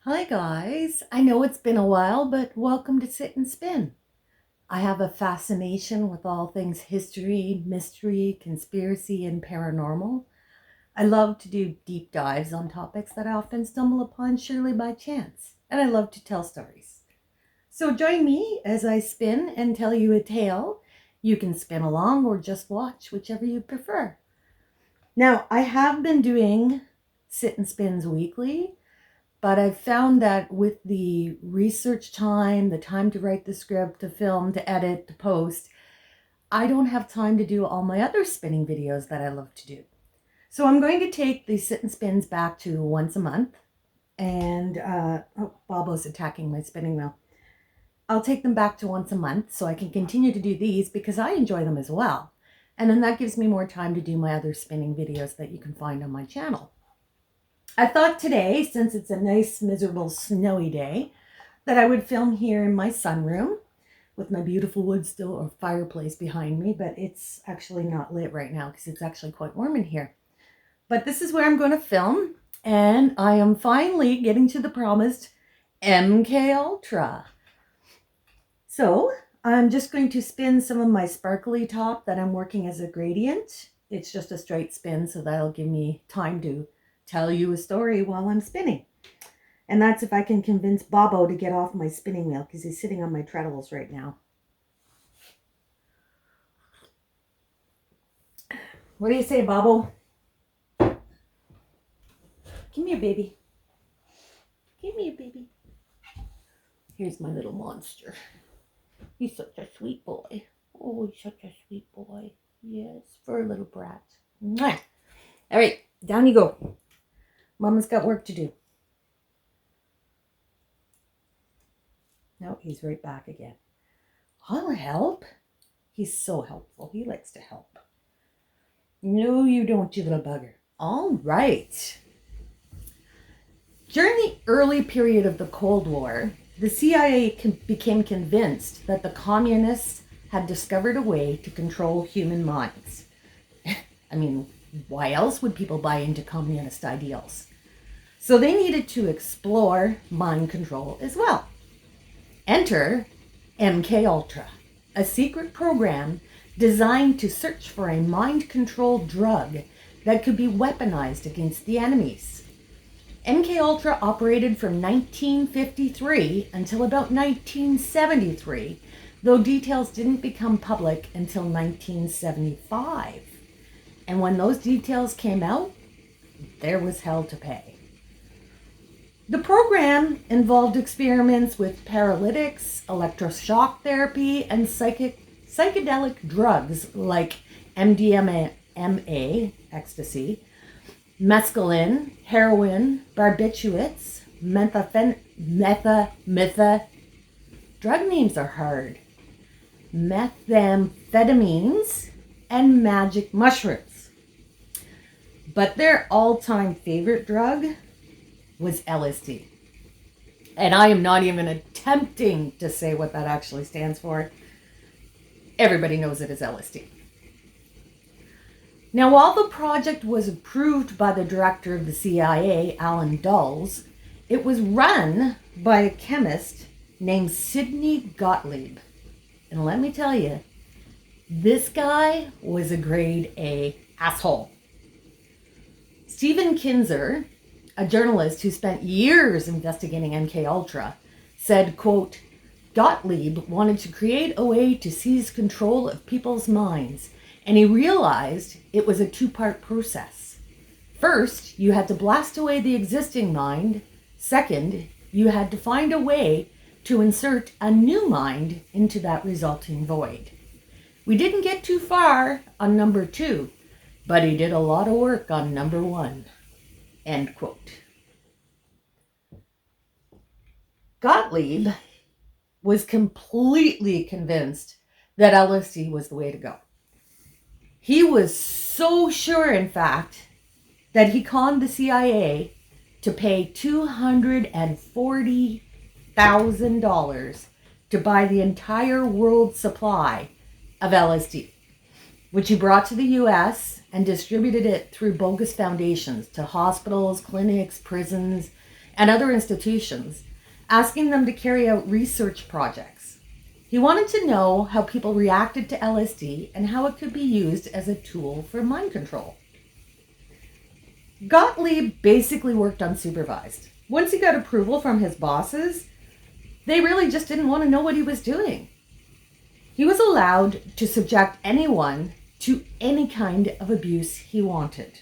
Hi guys, I know it's been a while, but welcome to Sit and Spin. I have a fascination with all things history, mystery, conspiracy, and paranormal. I love to do deep dives on topics that I often stumble upon surely by chance, and I love to tell stories. So join me as I spin and tell you a tale. You can spin along or just watch, whichever you prefer. Now, I have been doing Sit and Spins weekly, but I've found that with the research time, the time to write the script, to film, to edit, to post, I don't have time to do all my other spinning videos that I love to do. So I'm going to take the sit and spins back to once a month. And, Bobo's attacking my spinning wheel. I'll take them back to once a month so I can continue to do these because I enjoy them as well. And then that gives me more time to do my other spinning videos that you can find on my channel. I thought today, since it's a nice, miserable, snowy day, that I would film here in my sunroom with my beautiful wood stove or fireplace behind me, but it's actually not lit right now because it's actually quite warm in here. But this is where I'm going to film, and I am finally getting to the promised MK Ultra. So I'm just going to spin some of my sparkly top that I'm working as a gradient. It's just a straight spin, so that'll give me time to tell you a story while I'm spinning. And that's if I can convince Bobo to get off my spinning wheel because he's sitting on my treadles right now. What do you say, Bobo? Come here, baby. Give me a baby. Here's my little monster. He's such a sweet boy. Oh, he's such a sweet boy. Yes, for a little brat. Mwah. All right, down you go. Mama's got work to do. No, he's right back again. I'll help. He's so helpful. He likes to help. No, you don't, you little bugger. All right. During the early period of the Cold War, the CIA became convinced that the communists had discovered a way to control human minds. I mean, why else would people buy into communist ideals? So they needed to explore mind control as well. Enter MK Ultra, a secret program designed to search for a mind-controlled drug that could be weaponized against the enemies. MK Ultra operated from 1953 until about 1973, though details didn't become public until 1975. And when those details came out, there was hell to pay. The program involved experiments with paralytics, electroshock therapy, and psychedelic drugs like MDMA, ecstasy, mescaline, heroin, barbiturates, drug names are hard, methamphetamines, and magic mushrooms. But their all-time favorite drug was LSD. And I am not even attempting to say what that actually stands for. Everybody knows it as LSD. Now, while the project was approved by the director of the CIA, Alan Dulles, it was run by a chemist named Sidney Gottlieb. And let me tell you, this guy was a grade A asshole. Stephen Kinzer, a journalist who spent years investigating MK Ultra, said, quote, Gottlieb wanted to create a way to seize control of people's minds, and he realized it was a two-part process. First, you had to blast away the existing mind. Second, you had to find a way to insert a new mind into that resulting void. We didn't get too far on number 2, but he did a lot of work on number 1. End quote. Gottlieb was completely convinced that LSD was the way to go. He was so sure, in fact, that he conned the CIA to pay $240,000 to buy the entire world supply of LSD, which he brought to the U.S. and distributed it through bogus foundations to hospitals, clinics, prisons, and other institutions, asking them to carry out research projects. He wanted to know how people reacted to LSD and how it could be used as a tool for mind control. Gottlieb basically worked unsupervised. Once he got approval from his bosses, they really just didn't want to know what he was doing. He was allowed to subject anyone to any kind of abuse he wanted.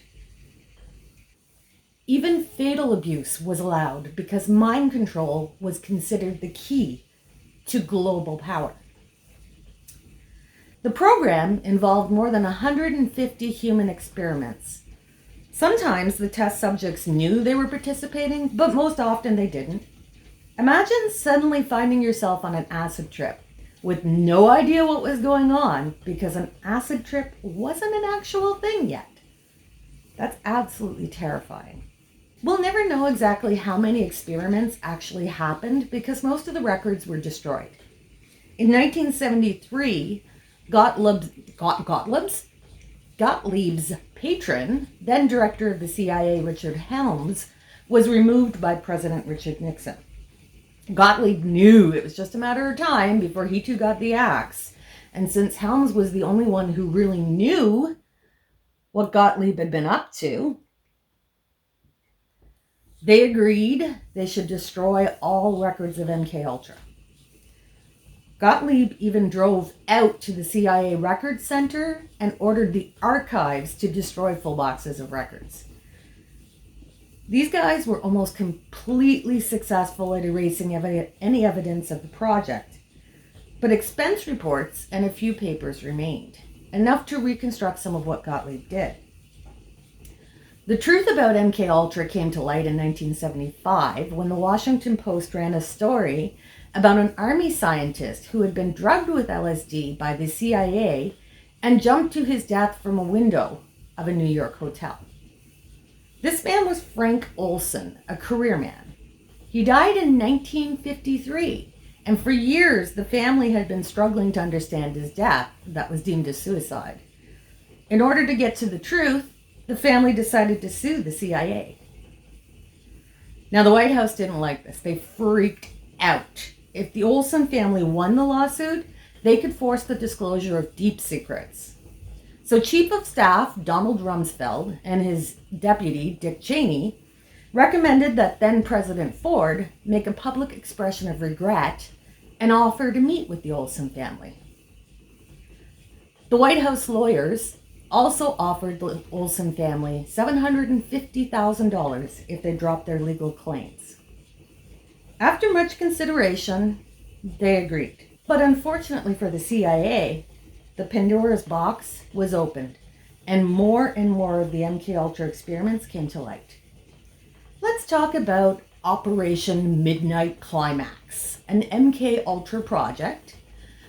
Even fatal abuse was allowed because mind control was considered the key to global power. The program involved more than 150 human experiments. Sometimes the test subjects knew they were participating, but most often they didn't. Imagine suddenly finding yourself on an acid trip with no idea what was going on because an acid trip wasn't an actual thing yet. That's absolutely terrifying. We'll never know exactly how many experiments actually happened because most of the records were destroyed. In 1973, Gottlieb's patron, then director of the CIA, Richard Helms, was removed by President Richard Nixon. Gottlieb knew it was just a matter of time before he too got the axe. And since Helms was the only one who really knew what Gottlieb had been up to, they agreed they should destroy all records of MKUltra. Gottlieb even drove out to the CIA Records Center and ordered the archives to destroy full boxes of records. These guys were almost completely successful at erasing any evidence of the project, but expense reports and a few papers remained, enough to reconstruct some of what Gottlieb did. The truth about MKUltra came to light in 1975 when the Washington Post ran a story about an army scientist who had been drugged with LSD by the CIA and jumped to his death from a window of a New York hotel. This man was Frank Olson, a career man. He died in 1953, and for years the family had been struggling to understand his death that was deemed a suicide. In order to get to the truth, the family decided to sue the CIA. Now, the White House didn't like this. They freaked out. If the Olson family won the lawsuit, they could force the disclosure of deep secrets. So Chief of Staff Donald Rumsfeld and his deputy, Dick Cheney, recommended that then President Ford make a public expression of regret and offer to meet with the Olson family. The White House lawyers also offered the Olson family $750,000 if they dropped their legal claims. After much consideration, they agreed. But unfortunately for the CIA, the Pandora's box was opened, and more of the MKUltra experiments came to light. Let's talk about Operation Midnight Climax, an MKUltra project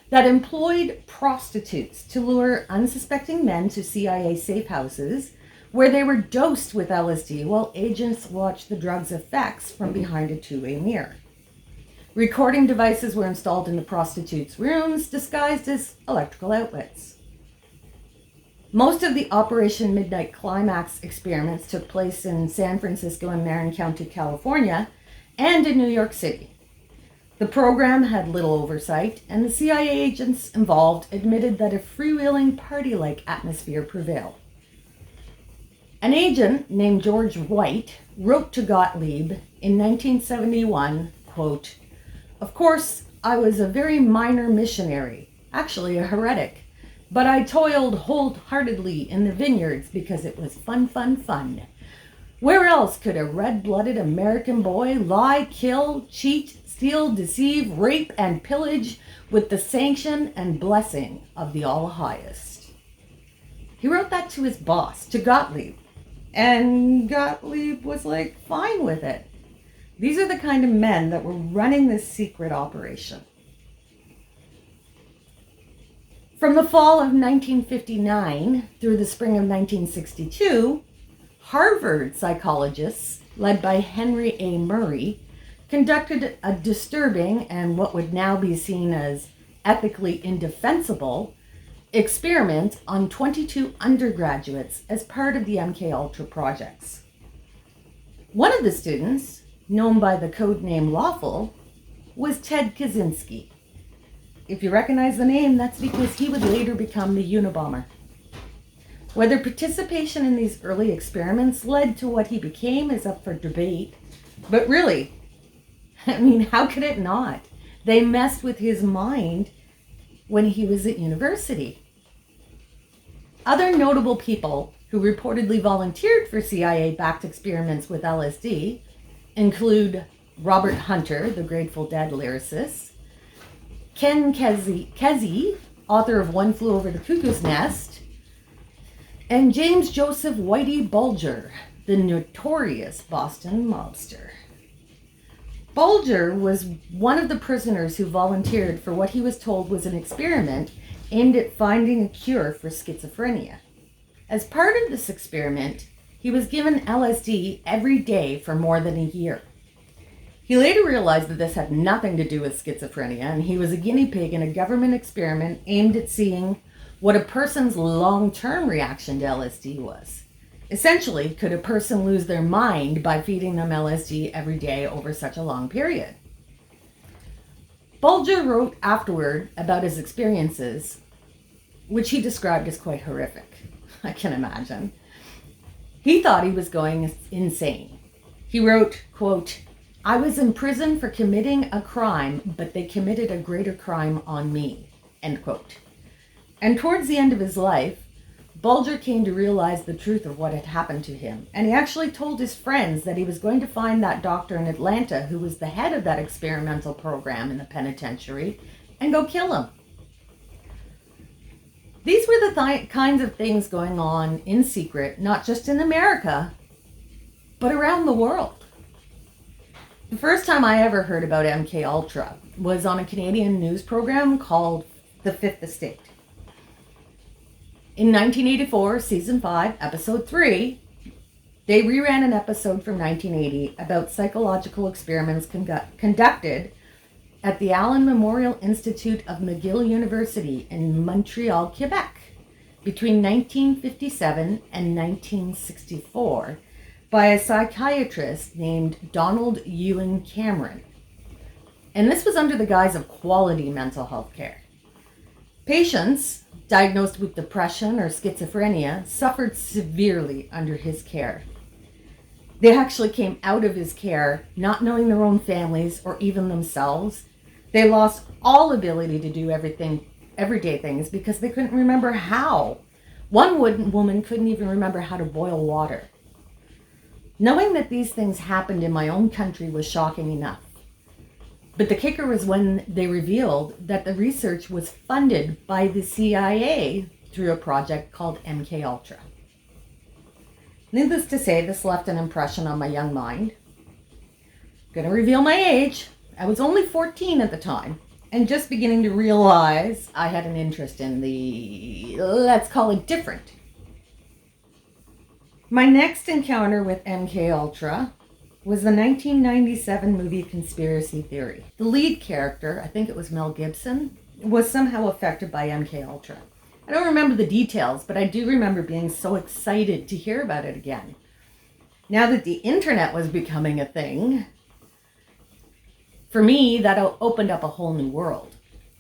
that employed prostitutes to lure unsuspecting men to CIA safe houses where they were dosed with LSD while agents watched the drug's effects from behind a two-way mirror. Recording devices were installed in the prostitutes' rooms disguised as electrical outlets. Most of the Operation Midnight Climax experiments took place in San Francisco and Marin County, California, and in New York City. The program had little oversight, and the CIA agents involved admitted that a freewheeling party-like atmosphere prevailed. An agent named George White wrote to Gottlieb in 1971, quote, "Of course, I was a very minor missionary, actually a heretic, but I toiled wholeheartedly in the vineyards because it was fun. Where else could a red-blooded American boy lie, kill, cheat, steal, deceive, rape, and pillage with the sanction and blessing of the All-Highest?" He wrote that to his boss, to Gottlieb, and Gottlieb was like, fine with it. These are the kind of men that were running this secret operation. From the fall of 1959 through the spring of 1962, Harvard psychologists, led by Henry A. Murray, conducted a disturbing and what would now be seen as ethically indefensible experiment on 22 undergraduates as part of the MKUltra projects. One of the students, known by the codename Lawful, was Ted Kaczynski. If you recognize the name, that's because he would later become the Unabomber. Whether participation in these early experiments led to what he became is up for debate. But really, how could it not? They messed with his mind when he was at university. Other notable people who reportedly volunteered for CIA-backed experiments with LSD include Robert Hunter, the Grateful Dead lyricist, Ken Kesey, author of One Flew Over the Cuckoo's Nest, and James Joseph Whitey Bulger, the notorious Boston mobster. Bulger was one of the prisoners who volunteered for what he was told was an experiment aimed at finding a cure for schizophrenia. As part of this experiment, he was given LSD every day for more than a year. He later realized that this had nothing to do with schizophrenia, and he was a guinea pig in a government experiment aimed at seeing what a person's long-term reaction to LSD was. Essentially, could a person lose their mind by feeding them LSD every day over such a long period? Bulger wrote afterward about his experiences, which he described as quite horrific. I can imagine. He thought he was going insane. He wrote, quote, "I was in prison for committing a crime, but they committed a greater crime on me," end quote. And towards the end of his life, Bulger came to realize the truth of what had happened to him. And he actually told his friends that he was going to find that doctor in Atlanta who was the head of that experimental program in the penitentiary and go kill him. These were the kinds of things going on in secret, not just in America, but around the world. The first time I ever heard about MK Ultra was on a Canadian news program called The Fifth Estate. In 1984, Season 5, Episode 3, they reran an episode from 1980 about psychological experiments conducted at the Allen Memorial Institute of McGill University in Montreal, Quebec, between 1957 and 1964 by a psychiatrist named Donald Ewan Cameron. And this was under the guise of quality mental health care. Patients diagnosed with depression or schizophrenia suffered severely under his care. They actually came out of his care not knowing their own families or even themselves. They lost all ability to do everyday things because they couldn't remember how. One woman couldn't even remember how to boil water. Knowing that these things happened in my own country was shocking enough. But the kicker was when they revealed that the research was funded by the CIA through a project called MK Ultra. Needless to say, this left an impression on my young mind. I'm going to reveal my age. I was only 14 at the time and just beginning to realize I had an interest in the, let's call it, different. My next encounter with MK Ultra was the 1997 movie Conspiracy Theory. The lead character, I think it was Mel Gibson, was somehow affected by MK Ultra. I don't remember the details, but I do remember being so excited to hear about it again. Now that the internet was becoming a thing, for me, that opened up a whole new world.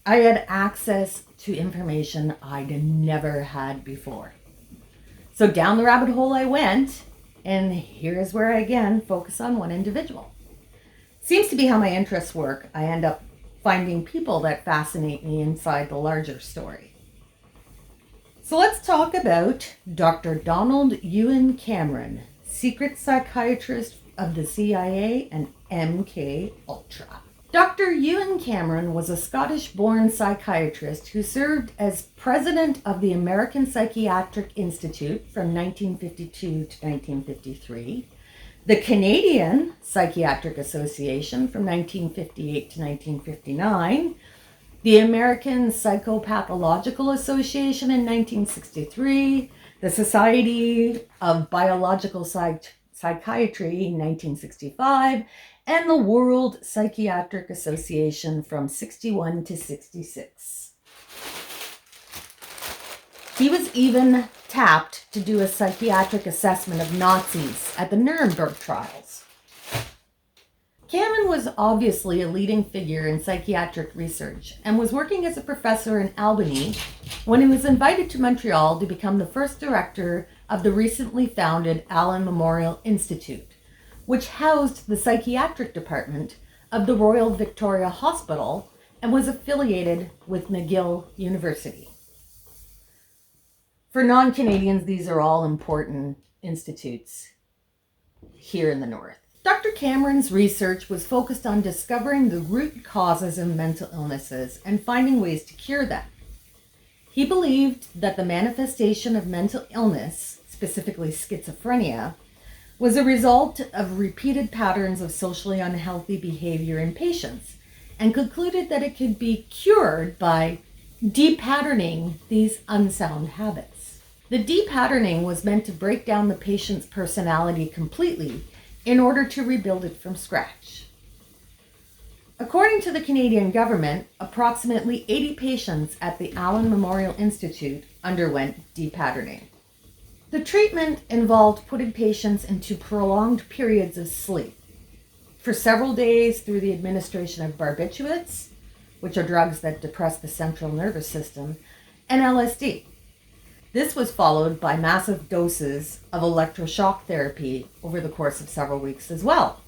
I had access to information I'd never had before. So down the rabbit hole I went, and here's where I again focus on one individual. Seems to be how my interests work. I end up finding people that fascinate me inside the larger story. So let's talk about Dr. Donald Ewan Cameron, secret psychiatrist of the CIA and MK Ultra. Dr. Ewan Cameron was a Scottish-born psychiatrist who served as president of the American Psychiatric Institute from 1952 to 1953, the Canadian Psychiatric Association from 1958 to 1959, the American Psychopathological Association in 1963, the Society of Biological Psychiatry in 1965, and the World Psychiatric Association from 61 to 66. He was even tapped to do a psychiatric assessment of Nazis at the Nuremberg trials. Cameron was obviously a leading figure in psychiatric research and was working as a professor in Albany when he was invited to Montreal to become the first director of the recently founded Allen Memorial Institute, which housed the psychiatric department of the Royal Victoria Hospital and was affiliated with McGill University. For non-Canadians, these are all important institutes here in the North. Dr. Cameron's research was focused on discovering the root causes of mental illnesses and finding ways to cure them. He believed that the manifestation of mental illness, specifically schizophrenia, was a result of repeated patterns of socially unhealthy behavior in patients, and concluded that it could be cured by depatterning these unsound habits. The depatterning was meant to break down the patient's personality completely in order to rebuild it from scratch. According to the Canadian government, approximately 80 patients at the Allen Memorial Institute underwent depatterning. The treatment involved putting patients into prolonged periods of sleep for several days through the administration of barbiturates, which are drugs that depress the central nervous system, and LSD. This was followed by massive doses of electroshock therapy over the course of several weeks as well,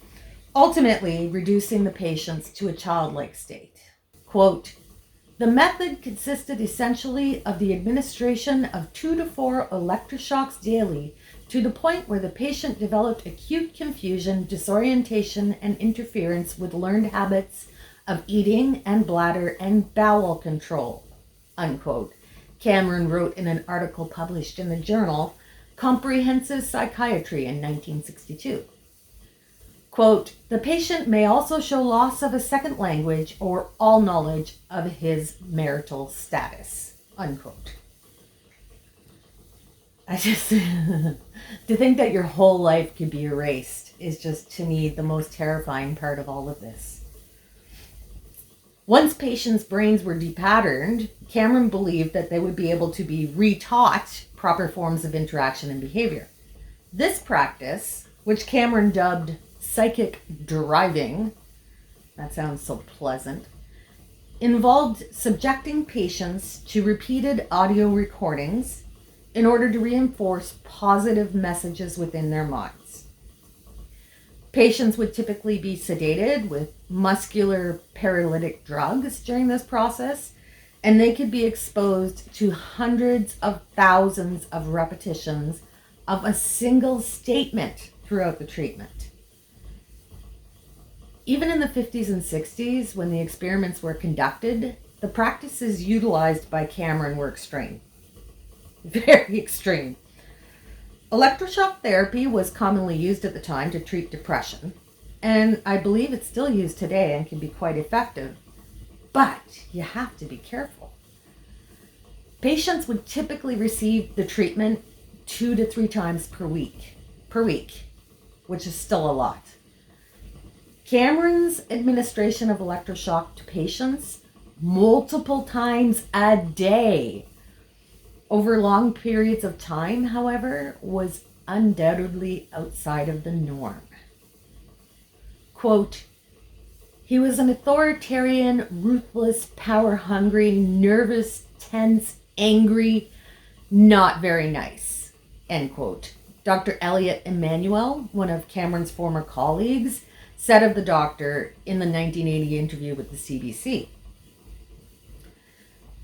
ultimately reducing the patients to a childlike state. Quote, "The method consisted essentially of the administration of 2 to 4 electroshocks daily to the point where the patient developed acute confusion, disorientation, and interference with learned habits of eating and bladder and bowel control," unquote. Cameron wrote in an article published in the journal Comprehensive Psychiatry in 1962. Quote, "The patient may also show loss of a second language or all knowledge of his marital status," unquote. I just, to think that your whole life could be erased is just, to me, the most terrifying part of all of this. Once patients' brains were depatterned, Cameron believed that they would be able to be retaught proper forms of interaction and behavior. This practice, which Cameron dubbed psychic driving, that sounds so pleasant, involved subjecting patients to repeated audio recordings in order to reinforce positive messages within their minds. Patients would typically be sedated with muscular paralytic drugs during this process, and they could be exposed to hundreds of thousands of repetitions of a single statement throughout the treatment. Even in the 50s and 60s, when the experiments were conducted, the practices utilized by Cameron were extreme. Very extreme. Electroshock therapy was commonly used at the time to treat depression, and I believe it's still used today and can be quite effective, but you have to be careful. Patients would typically receive the treatment 2 to 3 times per week, which is still a lot. Cameron's administration of electroshock to patients multiple times a day over long periods of time, however, was undoubtedly outside of the norm. Quote, "He was an authoritarian, ruthless, power-hungry, nervous, tense, angry, not very nice," end quote. Dr. Elliot Emanuel, one of Cameron's former colleagues, said of the doctor in the 1980 interview with the CBC.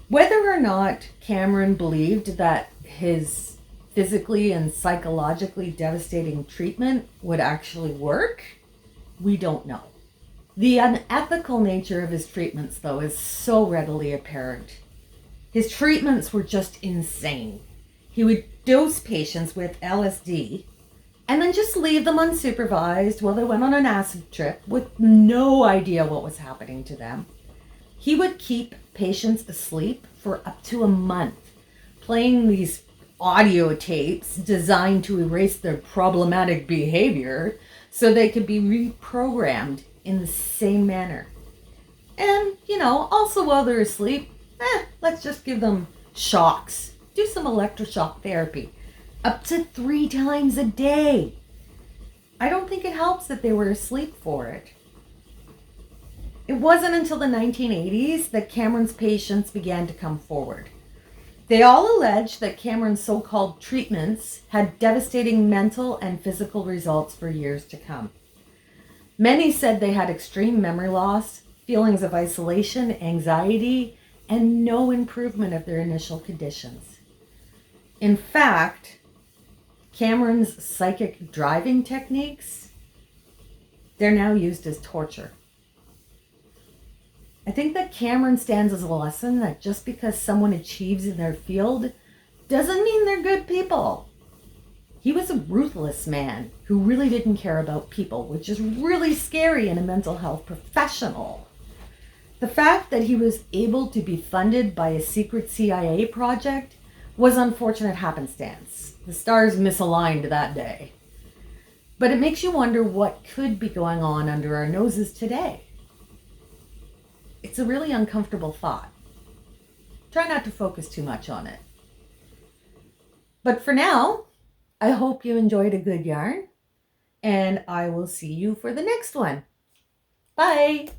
Whether or not Cameron believed that his physically and psychologically devastating treatment would actually work, we don't know. The unethical nature of his treatments, though, is so readily apparent. His treatments were just insane. He would dose patients with LSD and then just leave them unsupervised while they went on an acid trip with no idea what was happening to them. He would keep patients asleep for up to a month, playing these audio tapes designed to erase their problematic behavior so they could be reprogrammed in the same manner. And, also while they're asleep, let's just give them shocks. Do some electroshock therapy. Up to 3 times a day. I don't think it helps that they were asleep for it. It wasn't until the 1980s that Cameron's patients began to come forward. They all alleged that Cameron's so-called treatments had devastating mental and physical results for years to come. Many said they had extreme memory loss, feelings of isolation, anxiety, and no improvement of their initial conditions. In fact, Cameron's psychic driving techniques, they're now used as torture. I think that Cameron stands as a lesson that just because someone achieves in their field doesn't mean they're good people. He was a ruthless man who really didn't care about people, which is really scary in a mental health professional. The fact that he was able to be funded by a secret CIA project was unfortunate happenstance. The stars misaligned that day. But it makes you wonder what could be going on under our noses today. It's a really uncomfortable thought. Try not to focus too much on it. But for now, I hope you enjoyed a good yarn, and I will see you for the next one. Bye!